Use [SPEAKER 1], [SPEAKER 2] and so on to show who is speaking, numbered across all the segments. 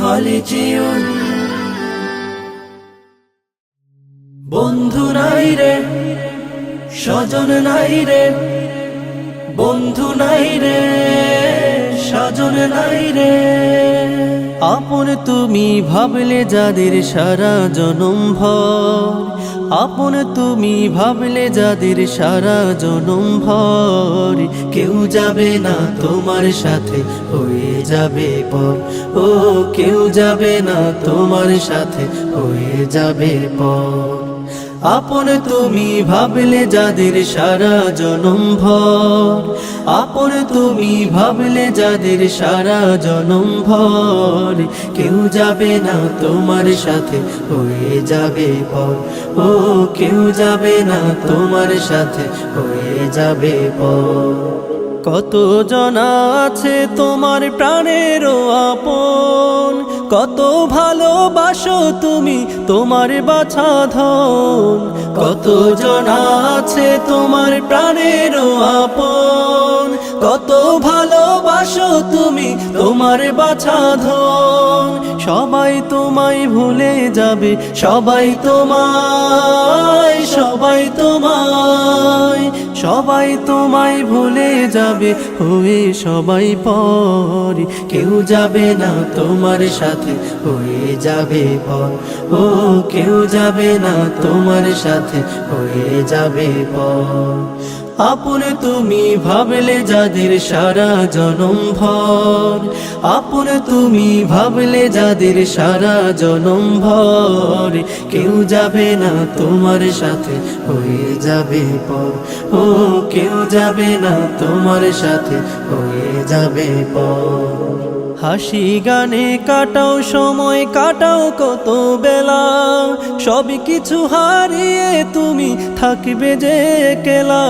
[SPEAKER 1] হলে যেও। বন্ধু নাই রে, স্বজন নাই রে, বন্ধু নাই রে, স্বজন নাই রে। আপন তুমি ভাবলে যাদের সারা জনম ভর, আপন তুমি ভাবলে যাদের সারা জনম ভর, কেউ যাবে না তোমার সাথে হয়ে যাবে পর। ও কেউ যাবে না তোমার সাথে হয়ে যাবে পর। আপন তুমি ভাবলে যাদের সারা জনম ভর, আপন তুমি ভাবলে যাদের সারা জনম ভর, কেউ যাবে না তোমার সাথে হয়ে যাবে পর। ও কেউ যাবে না তোমার সাথে হয়ে যাবে পর। কত জনা আছে তোমার প্রাণেরও আপন, কত ভালোবাসো তুমি তোমার বাছা ধন। কত জনা আছে তোমার প্রাণেরও আপন, কত ভালোবাসো তুমি তোমার বাছা ধন। সবাই তোমায় ভুলে যাবে, সবাই তোমায়, সবাই তোমায়, সবাই তোমায় ভুলে যাবে হয়ে সবাই পর। কেউ যাবে না তোমার সাথে হয়ে যাবে পর। ও কেউ যাবে না তোমার সাথে হয়ে যাবে পর। আপন তুমি ভাবলে যাদের সারা জনম ভর, আপন তুমি ভাবলে যাদের সারা জনম ভর, কেউ যাবে না তোমার সাথে হয়ে যাবে পর। ও কেউ যাবে না তোমার সাথে হয়ে যাবে পর। হাসি গানে কাটাও সময়, কাটাও কত বেলা, সব কিছু হারিয়ে তুমি থাকবে যে একলা।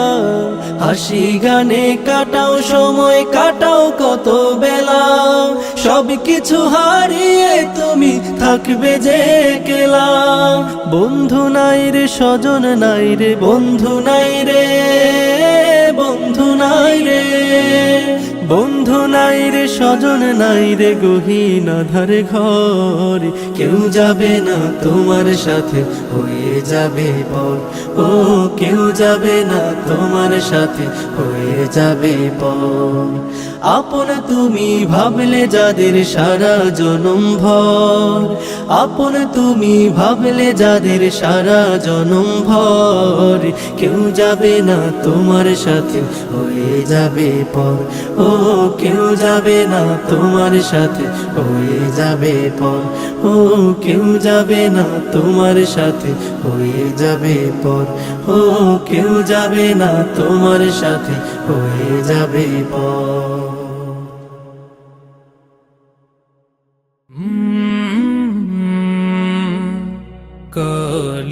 [SPEAKER 1] হাসি গানে কাটাও সময়, কাটাও কত বেলা, সব কিছু হারিয়ে তুমি থাকবে যে একলা। বন্ধু নাই রে, স্বজন নাই রে, বন্ধু নাই রে, বন্ধু নাই রে, বন্ধু নাই রে, স্বজন নাই রে, গহীন আঁধার ঘর, কেউ যাবে না তোমার সাথে হয়ে যাবে পর। ও কেউ যাবে না তোমার সাথে হয়ে যাবে পর। আপন তুমি ভাবলে যাদের সারা জনম ভর, আপন তুমি ভাবলে যাদের সারা জনম ভর, কেউ যাবে না তোমার সাথে হয়ে যাবে পর। ও কেউ যাবে না তোমার সাথে হয়ে যাবে পর। ও কেউ যাবে না তোমার সাথে হয়ে যাবে পর। ও কেউ যাবে না তোমার সাথে হয়ে যাবে পর। কাল